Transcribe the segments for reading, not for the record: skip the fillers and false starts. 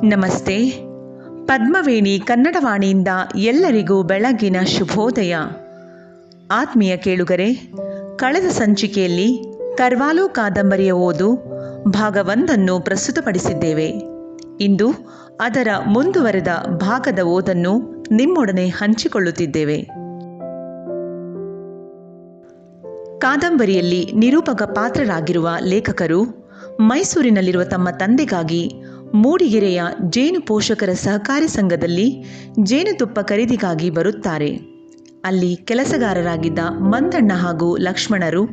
ನಮಸ್ತೆ. ಪದ್ಮವೇಣಿ ಕನ್ನಡವಾಣಿಯಿಂದ ಎಲ್ಲರಿಗೂ ಬೆಳಗಿನ ಶುಭೋದಯ. ಆತ್ಮೀಯ ಕೇಳುಗರೆ, ಕಳೆದ ಸಂಚಿಕೆಯಲ್ಲಿ ಕರ್ವಾಲೋ ಕಾದಂಬರಿಯ ಓದು ಭಾಗ 1 ಪ್ರಸ್ತುತಪಡಿಸಿದ್ದೇವೆ. ಇಂದು ಅದರ ಮುಂದುವರೆದ ಭಾಗದ ಓದನ್ನು ನಿಮ್ಮೊಡನೆ ಹಂಚಿಕೊಳ್ಳುತ್ತಿದ್ದೇವೆ. ಕಾದಂಬರಿಯಲ್ಲಿ ನಿರೂಪಕ ಪಾತ್ರರಾಗಿರುವ ಲೇಖಕರು ಮೈಸೂರಿನಲ್ಲಿರುವ ತಮ್ಮ ತಂದೆಗಾಗಿ ಮೂಡಿಗೆರೆಯ ಜೇನು ಪೋಷಕರ ಸಹಕಾರಿ ಸಂಘದಲ್ಲಿ ಜೇನುತುಪ್ಪ ಖರೀದಿಗಾಗಿ ಬರುತ್ತಾರೆ. ಅಲ್ಲಿ ಕೆಲಸಗಾರರಾಗಿದ್ದ ಮಂದಣ್ಣ ಹಾಗೂ ಲಕ್ಷ್ಮಣರು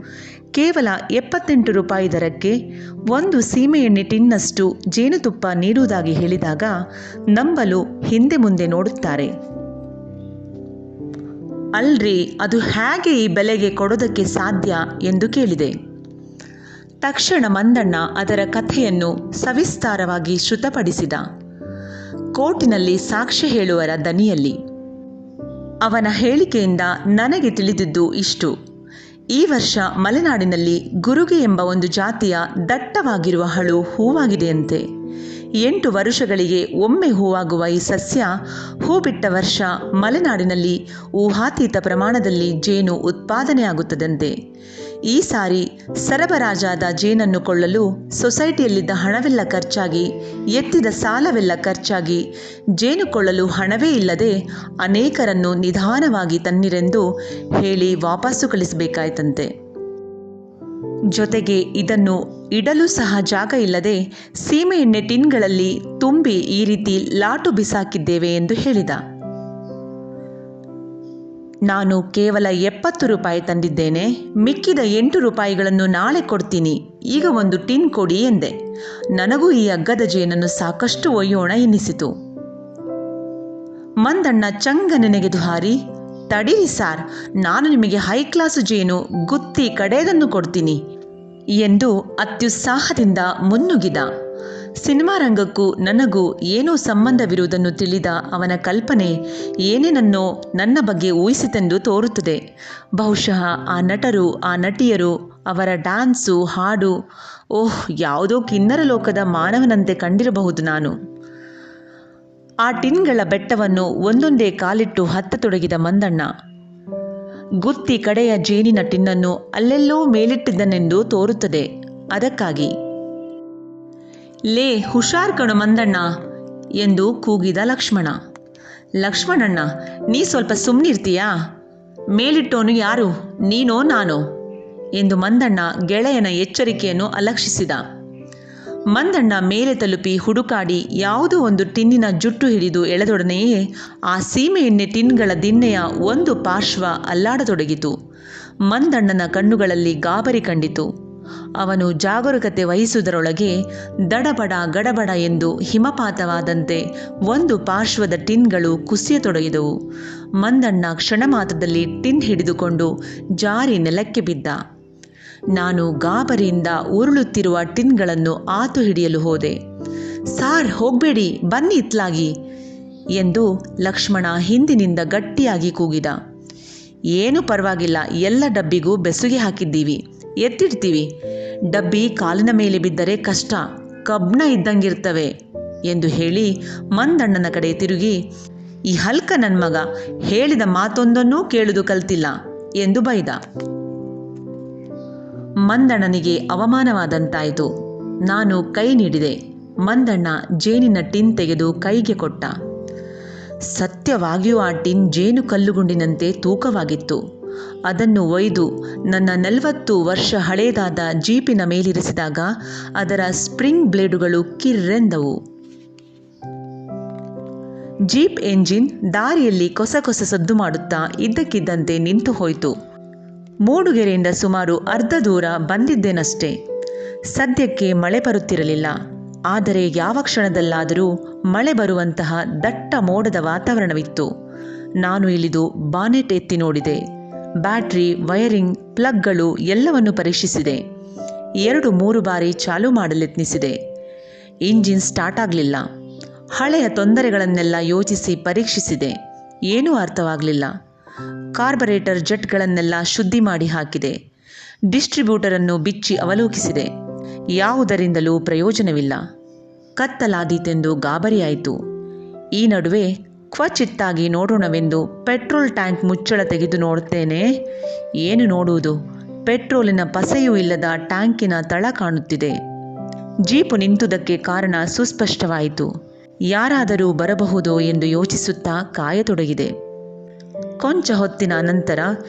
ಕೇವಲ 78 ರೂಪಾಯಿ ದರಕ್ಕೆ 1 ಸೀಮೆಎಣ್ಣೆ ಟಿನ್ನಷ್ಟು ಜೇನುತುಪ್ಪ ನೀಡುವುದಾಗಿ ಹೇಳಿದಾಗ ನಂಬಲು ಹಿಂದೆ ಮುಂದೆ ನೋಡುತ್ತಾರೆ. ಅಲ್ರಿ, ಅದು ಹೇಗೆ ಈ ಬೆಲೆಗೆ ಕೊಡೋದಕ್ಕೆ ಸಾಧ್ಯ ಎಂದು ಕೇಳಿದೆ. ತಕ್ಷಣ ಮಂದಣ್ಣ ಅದರ ಕಥೆಯನ್ನು ಸವಿಸ್ತಾರವಾಗಿ ಶ್ರುತಪಡಿಸಿದ, ಕೋರ್ಟಿನಲ್ಲಿ ಸಾಕ್ಷ್ಯ ಹೇಳುವರ ದನಿಯಲ್ಲಿ. ಅವನ ಹೇಳಿಕೆಯಿಂದ ನನಗೆ ತಿಳಿದಿದ್ದು ಇಷ್ಟು: ಈ ವರ್ಷ ಮಲೆನಾಡಿನಲ್ಲಿ ಗುರುಗೆ ಎಂಬ ಒಂದು ಜಾತಿಯ ದಟ್ಟವಾಗಿರುವ ಹಳು ಹೂವಾಗಿದೆಯಂತೆ. 8 ವರುಷಗಳಿಗೆ ಒಮ್ಮೆ ಹೂವಾಗುವ ಈ ಸಸ್ಯ ಹೂ ಬಿಟ್ಟ ವರ್ಷ ಮಲೆನಾಡಿನಲ್ಲಿ ಊಹಾತೀತ ಪ್ರಮಾಣದಲ್ಲಿ ಜೇನು ಉತ್ಪಾದನೆಯಾಗುತ್ತದಂತೆ. ಈ ಸಾರಿ ಸರಬರಾಜಾದ ಜೇನನ್ನು ಕೊಳ್ಳಲು ಸೊಸೈಟಿಯಲ್ಲಿದ್ದ ಹಣವೆಲ್ಲ ಖರ್ಚಾಗಿ, ಎತ್ತಿದ ಸಾಲವೆಲ್ಲ ಖರ್ಚಾಗಿ, ಜೇನು ಕೊಳ್ಳಲು ಹಣವೇ ಇಲ್ಲದೆ ಅನೇಕರನ್ನು ನಿಧಾನವಾಗಿ ತನ್ನಿರೆಂದು ಹೇಳಿ ವಾಪಸ್ಸು ಕಳಿಸಬೇಕಾಯ್ತಂತೆ. ಜೊತೆಗೆ ಇದನ್ನು ಇಡಲು ಸಹ ಜಾಗ ಇಲ್ಲದೆ ಸೀಮೆಎಣ್ಣೆ ಟಿನ್ಗಳಲ್ಲಿ ತುಂಬಿ ಈ ರೀತಿ ಲಾಟು ಬಿಸಾಕಿದ್ದೇವೆ ಎಂದು ಹೇಳಿದ. ನಾನು ಕೇವಲ 70 ರೂಪಾಯಿ ತಂದಿದ್ದೇನೆ, ಮಿಕ್ಕಿದ 8 ರೂಪಾಯಿಗಳನ್ನು ನಾಳೆ ಕೊಡ್ತೀನಿ, ಈಗ 1 ಟಿನ್ ಕೊಡಿ ಎಂದೆ. ನನಗೂ ಈ ಅಗ್ಗದ ಜೇನನ್ನು ಸಾಕಷ್ಟು ಒಯ್ಯೋಣ ಎನ್ನಿಸಿತು. ಮಂದಣ್ಣ ಚಂಗನೆನೆಗೆದು ಹಾರಿ, ತಡೀರಿ ಸಾರ್, ನಾನು ನಿಮಗೆ ಹೈ ಕ್ಲಾಸ್ ಜೇನು ಗುತ್ತಿ ಕಡೆಯದನ್ನು ಕೊಡ್ತೀನಿ ಎಂದು ಅತ್ಯುತ್ಸಾಹದಿಂದ ಮುನ್ನುಗ್ಗಿದ. ಸಿನಿಮಾ ರಂಗಕ್ಕೂ ನನಗೂ ಏನೋ ಸಂಬಂಧವಿರುವುದನ್ನು ತಿಳಿದ ಅವನ ಕಲ್ಪನೆ ಏನೇನನ್ನೋ ನನ್ನ ಬಗ್ಗೆ ಊಹಿಸಿತೆಂದು ತೋರುತ್ತದೆ. ಬಹುಶಃ ಆ ನಟರು, ಆ ನಟಿಯರು, ಅವರ ಡ್ಯಾನ್ಸು, ಹಾಡು, ಯಾವುದೋ ಕಿನ್ನರ ಲೋಕದ ಮಾನವನಂತೆ ಕಂಡಿರಬಹುದು ನಾನು. ಆ ಟಿನ್ಗಳ ಬೆಟ್ಟವನ್ನು ಒಂದೊಂದೇ ಕಾಲಿಟ್ಟು ಹತ್ತತೊಡಗಿದ ಮಂದಣ್ಣ ಗುತ್ತಿ ಕಡೆಯ ಜೇನಿನ ಟಿನ್ನನ್ನು ಅಲ್ಲೆಲ್ಲೋ ಮೇಲಿಟ್ಟಿದ್ದನೆಂದು ತೋರುತ್ತದೆ. ಅದಕ್ಕಾಗಿ, ಲೇ ಹುಷಾರ್ ಕಣು ಮಂದಣ್ಣ ಎಂದು ಕೂಗಿದ ಲಕ್ಷ್ಮಣ. ಲಕ್ಷ್ಮಣಣ್ಣ, ನೀ ಸ್ವಲ್ಪ ಸುಮ್ಮನಿರ್ತೀಯಾ? ಮೇಲಿಟ್ಟೋನು ಯಾರು, ನೀನೋ ನಾನೋ ಎಂದು ಮಂದಣ್ಣ ಗೆಳೆಯನ ಎಚ್ಚರಿಕೆಯನ್ನು ಅಲಕ್ಷಿಸಿದ. ಮಂದಣ್ಣ ಮೇಲೆ ತಲುಪಿ ಹುಡುಕಾಡಿ ಯಾವುದೋ ಒಂದು ಟಿನ್ನಿನ ಜುಟ್ಟು ಹಿಡಿದು ಎಳೆದೊಡನೆಯೇ ಆ ಸೀಮೆಎಣ್ಣೆ ಟಿನ್ಗಳ ದಿಣ್ಣೆಯ ಒಂದು ಪಾರ್ಶ್ವ ಅಲ್ಲಾಡತೊಡಗಿತು. ಮಂದಣ್ಣನ ಕಣ್ಣುಗಳಲ್ಲಿ ಗಾಬರಿ ಕಂಡಿತು. ಅವನು ಜಾಗರೂಕತೆ ವಹಿಸುವುದರೊಳಗೆ ದಡಬಡ ಗಡಬಡ ಎಂದು ಹಿಮಪಾತವಾದಂತೆ ಒಂದು ಪಾರ್ಶ್ವದ ಟಿನ್ಗಳು ಕುಸಿಯತೊಡಗಿದವು. ಮಂದಣ್ಣ ಕ್ಷಣ ಮಾತ್ರದಲ್ಲಿ ಟಿನ್ ಹಿಡಿದುಕೊಂಡು ಜಾರಿ ನೆಲಕ್ಕೆ ಬಿದ್ದ. ನಾನು ಗಾಬರಿಯಿಂದ ಉರುಳುತ್ತಿರುವ ಟಿನ್ಗಳನ್ನು ಆತು ಹಿಡಿಯಲು ಹೋದೆ. ಸಾರ್, ಹೋಗಬೇಡಿ, ಬನ್ನಿ ಇತ್ಲಾಗಿ ಎಂದು ಲಕ್ಷ್ಮಣ ಹಿಂದಿನಿಂದ ಗಟ್ಟಿಯಾಗಿ ಕೂಗಿದ. ಏನೂ ಪರವಾಗಿಲ್ಲ, ಎಲ್ಲ ಡಬ್ಬಿಗೂ ಬೆಸುಗೆ ಹಾಕಿದ್ದೀವಿ, ಎತ್ತಿಡ್ತೀವಿ. ಡಬ್ಬಿ ಕಾಲಿನ ಮೇಲೆ ಬಿದ್ದರೆ ಕಷ್ಟ, ಕಬ್ಣ ಇದ್ದಂಗಿರ್ತವೆ ಎಂದು ಹೇಳಿ ಮಂದಣ್ಣನ ಕಡೆ ತಿರುಗಿ, ಈ ಹಲ್ಕ ನನ್ನ ಮಗ ಹೇಳಿದ ಮಾತೊಂದನ್ನೂ ಕೇಳುವುದು ಕಲ್ತಿಲ್ಲ ಎಂದು ಬೈದ. ಮಂದಣ್ಣನಿಗೆ ಅವಮಾನವಾದಂತಾಯಿತು. ನಾನು ಕೈ ನೀಡಿದೆ. ಮಂದಣ್ಣ ಜೇನಿನ ಟಿನ್ ತೆಗೆದು ಕೈಗೆ ಕೊಟ್ಟ. ಸತ್ಯವಾಗಿಯೂ ಆ ಟಿನ್ ಜೇನು ಕಲ್ಲುಗುಂಡಿನಂತೆ ತೂಕವಾಗಿತ್ತು. ಅದನ್ನು ಒಯ್ದು ನನ್ನ 40 ವರ್ಷ ಹಳೇದಾದ ಜೀಪಿನ ಮೇಲಿರಿಸಿದಾಗ ಅದರ ಸ್ಪ್ರಿಂಗ್ ಬ್ಲೇಡುಗಳು ಕಿರ್ರೆಂದವು. ಜೀಪ್ ಎಂಜಿನ್ ದಾರಿಯಲ್ಲಿ ಕೊಸ ಕೊಸ ಸದ್ದು ಮಾಡುತ್ತಾ ಇದ್ದಕ್ಕಿದ್ದಂತೆ ನಿಂತು ಹೋಯಿತು. ಮೂಡುಗೆರೆಯಿಂದ ಸುಮಾರು ಅರ್ಧ ದೂರ ಬಂದಿದ್ದೇನಷ್ಟೇ. ಸದ್ಯಕ್ಕೆ ಮಳೆ ಬರುತ್ತಿರಲಿಲ್ಲ. ಆದರೆ ಯಾವ ಕ್ಷಣದಲ್ಲಾದರೂ ಮಳೆ ಬರುವಂತಹ ದಟ್ಟ ಮೋಡದ ವಾತಾವರಣವಿತ್ತು. ನಾನು ಇಳಿದು ಬಾನೆಟ್ ಎತ್ತಿ ನೋಡಿದೆ. ಬ್ಯಾಟ್ರಿ, ವೈರಿಂಗ್, ಪ್ಲಗ್ಗಳು ಎಲ್ಲವನ್ನು ಪರೀಕ್ಷಿಸಿದೆ. 2-3 ಬಾರಿ ಚಾಲೂ ಮಾಡಲೆತ್ನಿಸಿದೆ. ಇಂಜಿನ್ ಸ್ಟಾರ್ಟ್ ಆಗಲಿಲ್ಲ. ಹಳೆಯ ತೊಂದರೆಗಳನ್ನೆಲ್ಲ ಯೋಚಿಸಿ ಪರೀಕ್ಷಿಸಿದೆ. ಏನೂ ಅರ್ಥವಾಗಲಿಲ್ಲ. ಕಾರ್ಬೊರೇಟರ್ ಜೆಟ್ಗಳನ್ನೆಲ್ಲ ಶುದ್ಧಿ ಮಾಡಿ ಹಾಕಿದೆ. ಡಿಸ್ಟ್ರಿಬ್ಯೂಟರನ್ನು ಬಿಚ್ಚಿ ಅವಲೋಕಿಸಿದೆ. ಯಾವುದರಿಂದಲೂ ಪ್ರಯೋಜನವಿಲ್ಲ. ಕತ್ತಲಾದೀತೆಂದು ಗಾಬರಿಯಾಯಿತು. ಈ ನಡುವೆ ಕ್ವಚಿತ್ತಾಗಿ ನೋಡೋಣವೆಂದು ಪೆಟ್ರೋಲ್ ಟ್ಯಾಂಕ್ ಮುಚ್ಚಳ ತೆಗೆದು ನೋಡುತ್ತೇನೆ. ಏನು ನೋಡುವುದು, ಪೆಟ್ರೋಲಿನ ಪಸೆಯೂ ಇಲ್ಲದ ಟ್ಯಾಂಕಿನ ತಳ ಕಾಣುತ್ತಿದೆ. ಜೀಪು ನಿಂತುದಕ್ಕೆ ಕಾರಣ ಸುಸ್ಪಷ್ಟವಾಯಿತು. ಯಾರಾದರೂ ಬರಬಹುದೋ ಎಂದು ಯೋಚಿಸುತ್ತಾ ಕಾಯತೊಡಗಿದೆ. ಕೊಂಚ ಹೊತ್ತಿನ ನಂತರ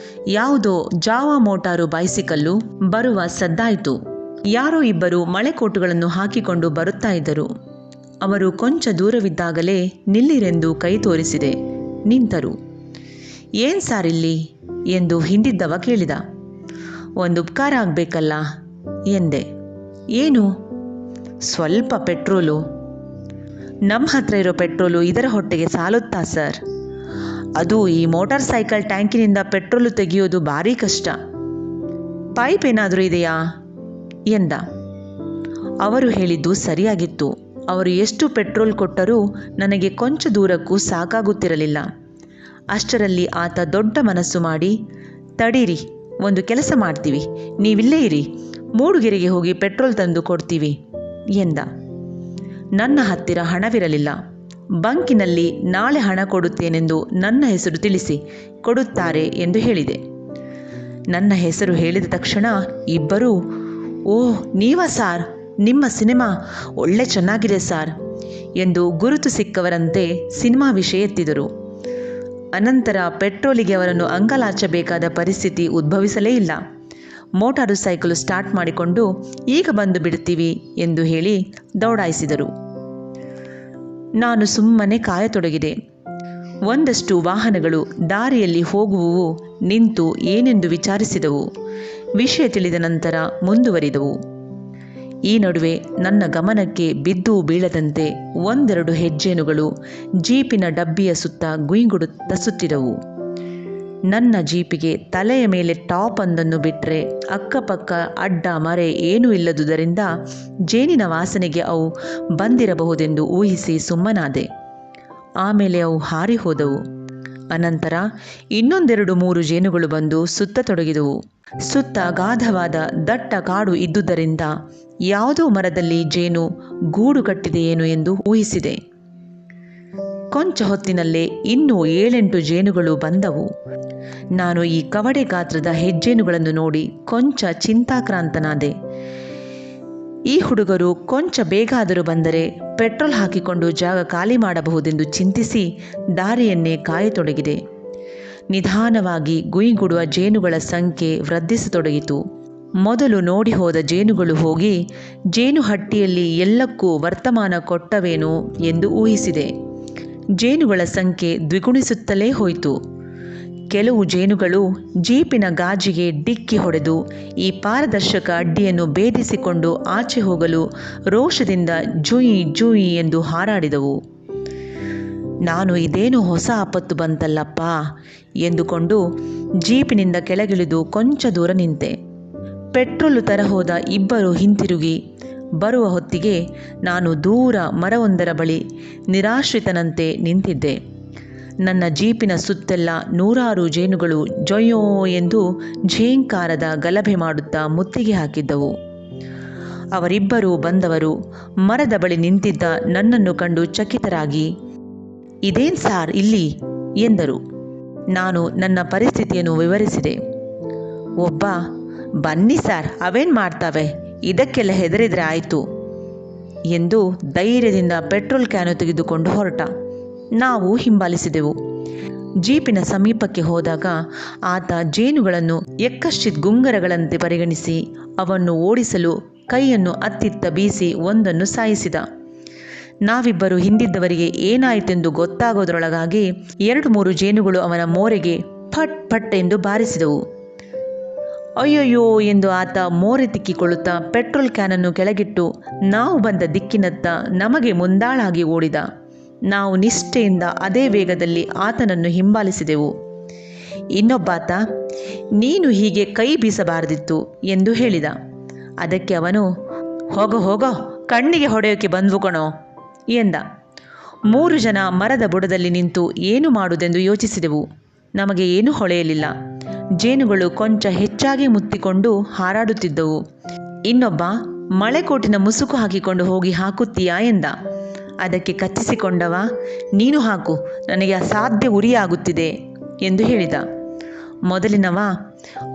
ಯಾವುದೋ ಜಾವಾ ಮೋಟಾರು ಬೈಸಿಕಲ್ಲು ಬರುವ ಸದ್ದಾಯಿತು. ಯಾರೋ ಇಬ್ಬರು ಮಳೆಕೋಟುಗಳನ್ನು ಹಾಕಿಕೊಂಡು ಬರುತ್ತಾ ಇದ್ದರು. ಅವರು ಕೊಂಚ ದೂರವಿದ್ದಾಗಲೇ ನಿಲ್ಲಿರೆಂದು ಕೈ ತೋರಿಸಿದೆ. ನಿಂತರು. "ಏನ್ ಸಾರ್ ಇಲ್ಲಿ?" ಎಂದು ಹಿಂದಿದ್ದವ ಕೇಳಿದ. "ಒಂದು ಉಪಕಾರ ಆಗಬೇಕಲ್ಲ" ಎಂದೆ. "ಏನು?" "ಸ್ವಲ್ಪ ಪೆಟ್ರೋಲು." "ನಮ್ಮ ಹತ್ರ ಇರೋ ಪೆಟ್ರೋಲು ಇದರ ಹೊಟ್ಟೆಗೆ ಸಾಲುತ್ತಾ ಸರ್? ಅದು ಈ ಮೋಟಾರ್ ಸೈಕಲ್ ಟ್ಯಾಂಕಿನಿಂದ ಪೆಟ್ರೋಲು ತೆಗೆಯೋದು ಭಾರೀ ಕಷ್ಟ. ಪೈಪ್ ಏನಾದರೂ ಇದೆಯಾ?" ಎಂದ. ಅವರು ಹೇಳಿದ್ದು ಸರಿಯಾಗಿತ್ತು. ಅವರು ಎಷ್ಟು ಪೆಟ್ರೋಲ್ ಕೊಟ್ಟರೂ ನನಗೆ ಕೊಂಚ ದೂರಕ್ಕೂ ಸಾಕಾಗುತ್ತಿರಲಿಲ್ಲ. ಅಷ್ಟರಲ್ಲಿ ಆತ ದೊಡ್ಡ ಮನಸ್ಸು ಮಾಡಿ, "ತಡೀರಿ, ಒಂದು ಕೆಲಸ ಮಾಡ್ತೀವಿ, ನೀವಿಲ್ಲೇ ಇರಿ, ಮೂಡುಗೆರೆಗೆ ಹೋಗಿ ಪೆಟ್ರೋಲ್ ತಂದು ಕೊಡ್ತೀವಿ" ಎಂದ. ನನ್ನ ಹತ್ತಿರ ಹಣವಿರಲಿಲ್ಲ. ಬಂಕಿನಲ್ಲಿ ನಾಳೆ ಹಣ ಕೊಡುತ್ತೇನೆಂದು ನನ್ನ ಹೆಸರು ತಿಳಿಸಿ ಕೊಡುತ್ತಾರೆ ಎಂದು ಹೇಳಿದೆ. ನನ್ನ ಹೆಸರು ಹೇಳಿದ ತಕ್ಷಣ ಇಬ್ಬರೂ, "ಓಹ್, ನೀವಾ ಸಾರ್? ನಿಮ್ಮ ಸಿನಿಮಾ ಒಳ್ಳೆ ಚೆನ್ನಾಗಿದೆ ಸಾರ್" ಎಂದು ಗುರುತು ಸಿಕ್ಕವರಂತೆ ಸಿನಿಮಾ ವಿಷಯ ಎತ್ತಿದರು. ಅನಂತರ ಪೆಟ್ರೋಲಿಗೆ ಅವರನ್ನು ಅಂಗಲಾಚಬೇಕಾದ ಪರಿಸ್ಥಿತಿ ಉದ್ಭವಿಸಲೇ ಇಲ್ಲ. ಮೋಟಾರು ಸೈಕಲು ಸ್ಟಾರ್ಟ್ ಮಾಡಿಕೊಂಡು "ಈಗ ಬಂದು ಬಿಡ್ತೀವಿ" ಎಂದು ಹೇಳಿ ದೌಡಾಯಿಸಿದರು. ನಾನು ಸುಮ್ಮನೆ ಕಾಯತೊಡಗಿದೆ. ಒಂದಷ್ಟು ವಾಹನಗಳು ದಾರಿಯಲ್ಲಿ ಹೋಗುವವು ನಿಂತು ಏನೆಂದು ವಿಚಾರಿಸಿದವು. ವಿಷಯ ತಿಳಿದ ನಂತರ ಮುಂದುವರಿದವು. ಈ ನಡುವೆ ನನ್ನ ಗಮನಕ್ಕೆ ಬಿದ್ದು ಬೀಳದಂತೆ ಒಂದೆರಡು ಹೆಜ್ಜೇನುಗಳು ಜೀಪಿನ ಡಬ್ಬಿಯ ಸುತ್ತ ಗುಯಿಂಗುಡುತ್ತಾ ಸುತ್ತಿದವು. ನನ್ನ ಜೀಪಿಗೆ ತಲೆಯ ಮೇಲೆ ಟಾಪ್ ಒಂದನ್ನು ಬಿಟ್ಟರೆ ಅಕ್ಕಪಕ್ಕ ಅಡ್ಡ ಮರೆ ಏನೂ ಇಲ್ಲದುದರಿಂದ ಜೇನಿನ ವಾಸನೆಗೆ ಅವು ಬಂದಿರಬಹುದೆಂದು ಊಹಿಸಿ ಸುಮ್ಮನಾದೆ. ಆಮೇಲೆ ಅವು ಹಾರಿ ಹೋದವು. ಅನಂತರ ಇನ್ನೊಂದೆರಡು ಮೂರು ಜೇನುಗಳು ಬಂದು ಸುತ್ತತೊಡಗಿದವು. ಸುತ್ತ ಗಾಢವಾದ ದಟ್ಟ ಕಾಡು ಇದ್ದುದರಿಂದ ಯಾವುದೋ ಮರದಲ್ಲಿ ಜೇನು ಗೂಡು ಕಟ್ಟಿದೆಯೇನು ಎಂದು ಊಹಿಸಿದೆ. ಕೊಂಚ ಹೊತ್ತಿನಲ್ಲೇ ಇನ್ನೂ 7-8 ಜೇನುಗಳು ಬಂದವು. ನಾನು ಈ ಕವಡೆ ಗಾತ್ರದ ಹೆಜ್ಜೇನುಗಳನ್ನು ನೋಡಿ ಕೊಂಚ ಚಿಂತಾಕ್ರಾಂತನಾದೆ. ಈ ಹುಡುಗರು ಕೊಂಚ ಬೇಗಾದರೂ ಬಂದರೆ ಪೆಟ್ರೋಲ್ ಹಾಕಿಕೊಂಡು ಜಾಗ ಖಾಲಿ ಮಾಡಬಹುದೆಂದು ಚಿಂತಿಸಿ ದಾರಿಯನ್ನೇ ಕಾಯತೊಡಗಿದೆ. ನಿಧಾನವಾಗಿ ಗುಯಿಗುಡುವ ಜೇನುಗಳ ಸಂಖ್ಯೆ ವೃದ್ಧಿಸತೊಡಗಿತು. ಮೊದಲು ನೋಡಿ ಹೋದ ಜೇನುಗಳು ಹೋಗಿ ಜೇನುಹಟ್ಟಿಯಲ್ಲಿ ಎಲ್ಲಕ್ಕೂ ವರ್ತಮಾನ ಕೊಟ್ಟವೇನೋ ಎಂದು ಊಹಿಸಿದೆ. ಜೇನುಗಳ ಸಂಖ್ಯೆ ದ್ವಿಗುಣಿಸುತ್ತಲೇ ಹೋಯಿತು. ಕೆಲವು ಜೇನುಗಳು ಜೀಪಿನ ಗಾಜಿಗೆ ಡಿಕ್ಕಿ ಹೊಡೆದು ಈ ಪಾರದರ್ಶಕ ಅಡ್ಡಿಯನ್ನು ಭೇದಿಸಿಕೊಂಡು ಆಚೆ ಹೋಗಲು ರೋಷದಿಂದ ಜುಯಿ ಜುಯಿ ಎಂದು ಹಾರಾಡಿದವು. ನಾನು ಇದೇನು ಹೊಸ ಆಪತ್ತು ಬಂತಲ್ಲಪ್ಪ ಎಂದುಕೊಂಡು ಜೀಪಿನಿಂದ ಕೆಳಗಿಳಿದು ಕೊಂಚ ದೂರ ನಿಂತೆ. ಪೆಟ್ರೋಲು ತರಹೋದ ಇಬ್ಬರು ಹಿಂತಿರುಗಿ ಬರುವ ಹೊತ್ತಿಗೆ ನಾನು ದೂರ ಮರವೊಂದರ ಬಳಿ ನಿರಾಶ್ರಿತನಂತೆ ನಿಂತಿದ್ದೆ. ನನ್ನ ಜೀಪಿನ ಸುತ್ತೆಲ್ಲ ನೂರಾರು ಜೇನುಗಳು ಜೊಯ್ಯೋ ಎಂದು ಝೇಂಕಾರದ ಗಲಭೆ ಮಾಡುತ್ತಾ ಮುತ್ತಿಗೆ ಹಾಕಿದ್ದವು. ಅವರಿಬ್ಬರೂ ಬಂದವರು ಮರದ ಬಳಿ ನಿಂತಿದ್ದ ನನ್ನನ್ನು ಕಂಡು ಚಕಿತರಾಗಿ, "ಇದೇನ್ ಸಾರ್ ಇಲ್ಲಿ?" ಎಂದರು. ನಾನು ನನ್ನ ಪರಿಸ್ಥಿತಿಯನ್ನು ವಿವರಿಸಿದೆ. ಒಬ್ಬ, "ಬನ್ನಿ ಸಾರ್, ಅವೇನು ಮಾಡ್ತಾವೆ, ಇದಕ್ಕೆಲ್ಲ ಹೆದರಿದ್ರೆ ಆಯಿತು" ಎಂದು ಧೈರ್ಯದಿಂದ ಪೆಟ್ರೋಲ್ ಕ್ಯಾನು ತೆಗೆದುಕೊಂಡು ಹೊರಟ. ನಾವು ಹಿಂಬಾಲಿಸಿದೆವು. ಜೀಪಿನ ಸಮೀಪಕ್ಕೆ ಹೋದಾಗ ಆತ ಜೇನುಗಳನ್ನು ಎಕ್ಕಶ್ಚಿತ್ ಗುಂಗರಗಳಂತೆ ಪರಿಗಣಿಸಿ ಅವನ್ನು ಓಡಿಸಲು ಕೈಯನ್ನು ಅತ್ತಿತ್ತ ಬೀಸಿ ಒಂದನ್ನು ಸಾಯಿಸಿದ. ನಾವಿಬ್ಬರು ಹಿಂದಿದ್ದವರಿಗೆ ಏನಾಯಿತೆಂದು ಗೊತ್ತಾಗೋದ್ರೊಳಗಾಗಿ 2-3 ಜೇನುಗಳು ಅವನ ಮೋರೆಗೆ ಫಟ್ ಫಟ್ ಎಂದು ಬಾರಿಸಿದವು. ಅಯ್ಯಯ್ಯೋ ಎಂದು ಆತ ಮೋರೆ ತಿಕ್ಕಿಕೊಳ್ಳುತ್ತಾ ಪೆಟ್ರೋಲ್ ಕ್ಯಾನನ್ನು ಕೆಳಗಿಟ್ಟು ನಾವು ಬಂದ ದಿಕ್ಕಿನತ್ತ ನಮಗೆ ಮುಂದಾಳಾಗಿ ಓಡಿದ. ನಾವು ನಿಷ್ಠೆಯಿಂದ ಅದೇ ವೇಗದಲ್ಲಿ ಆತನನ್ನು ಹಿಂಬಾಲಿಸಿದೆವು. ಇನ್ನೊಬ್ಬಾತ, "ನೀನು ಹೀಗೆ ಕೈ ಬೀಸಬಾರದಿತ್ತು" ಎಂದು ಹೇಳಿದ. ಅದಕ್ಕೆ ಅವನು, "ಹೋಗೋ ಹೋಗೋ, ಕಣ್ಣಿಗೆ ಹೊಡೆಯೋಕೆ ಬಂದ್ವು ಕಣೋ" ಎಂದ. 3 ಜನ ಮರದ ಬುಡದಲ್ಲಿ ನಿಂತು ಏನು ಮಾಡುವುದೆಂದು ಯೋಚಿಸಿದೆವು. ನಮಗೆ ಏನೂ ಹೊಳೆಯಲಿಲ್ಲ. ಜೇನುಗಳು ಕೊಂಚ ಹೆಚ್ಚಾಗಿ ಮುತ್ತಿಕೊಂಡು ಹಾರಾಡುತ್ತಿದ್ದವು. ಇನ್ನೊಬ್ಬ, ಮಳೆಕೋಟಿನ ಮುಸುಕು ಹಾಕಿಕೊಂಡು ಹೋಗಿ ಹಾಕುತ್ತೀಯಾ ಎಂದ. ಅದಕ್ಕೆ ಕಚ್ಚಿಸಿಕೊಂಡವ, ನೀನು ಹಾಕು, ನನಗೆ ಅಸಾಧ್ಯ ಉರಿಯಾಗುತ್ತಿದೆ ಎಂದು ಹೇಳಿದ. ಮೊದಲಿನವ,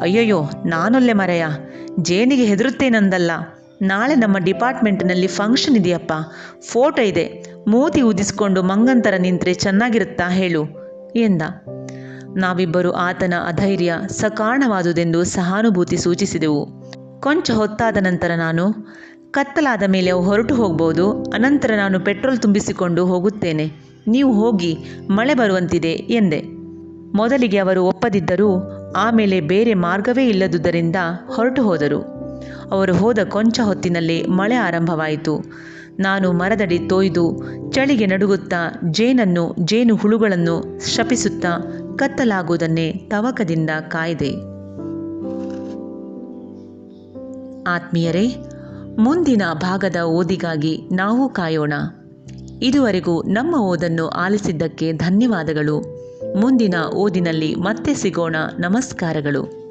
ಅಯ್ಯಯ್ಯೋ ನಾನೊಲ್ಲೆ ಮರೆಯ, ಜೇನಿಗೆ ಹೆದರುತ್ತೇನಂದಲ್ಲ, ನಾಳೆ ನಮ್ಮ ಡಿಪಾರ್ಟ್ಮೆಂಟ್ನಲ್ಲಿ ಫಂಕ್ಷನ್ ಇದೆಯಪ್ಪ, ಫೋಟೋ ಇದೆ, ಮೂತಿ ಊದಿಸ್ಕೊಂಡು ಮಂಗಂತರ ನಿಂತರೆ ಚೆನ್ನಾಗಿರುತ್ತಾ ಹೇಳು ಎಂದ. ನಾವಿಬ್ಬರು ಆತನ ಅಧೈರ್ಯ ಸಕಾರಣವಾದುದೆಂದು ಸಹಾನುಭೂತಿ ಸೂಚಿಸಿದೆವು. ಕೊಂಚ ಹೊತ್ತಾದ ನಂತರ ನಾನು, ಕತ್ತಲಾದ ಮೇಲೆ ಅವು ಹೊರಟು ಹೋಗ್ಬೋದು, ಅನಂತರ ನಾನು ಪೆಟ್ರೋಲ್ ತುಂಬಿಸಿಕೊಂಡು ಹೋಗುತ್ತೇನೆ, ನೀವು ಹೋಗಿ, ಮಳೆ ಬರುವಂತಿದೆ ಎಂದೆ. ಮೊದಲಿಗೆ ಅವರು ಒಪ್ಪದಿದ್ದರೂ ಆಮೇಲೆ ಬೇರೆ ಮಾರ್ಗವೇ ಇಲ್ಲದುದರಿಂದ ಹೊರಟು ಹೋದರು. ಅವರು ಹೋದ ಕೊಂಚ ಹೊತ್ತಿನಲ್ಲೇ ಮಳೆ ಆರಂಭವಾಯಿತು. ನಾನು ಮರದಡಿ ತೊಯ್ದು ಚಳಿಗೆ ನಡುಗುತ್ತಾ ಜೇನು ಹುಳುಗಳನ್ನು ಶಪಿಸುತ್ತಾ ಕತ್ತಲಾಗುವುದನ್ನೇ ತವಕದಿಂದ ಕಾಯ್ದೆ. ಆತ್ಮೀಯರೇ, ಮುಂದಿನ ಭಾಗದ ಓದಿಗಾಗಿ ನಾವು ಕಾಯೋಣ. ಇದುವರೆಗೂ ನಮ್ಮ ಓದನ್ನು ಆಲಿಸಿದ್ದಕ್ಕೆ ಧನ್ಯವಾದಗಳು. ಮುಂದಿನ ಓದಿನಲ್ಲಿ ಮತ್ತೆ ಸಿಗೋಣ. ನಮಸ್ಕಾರಗಳು.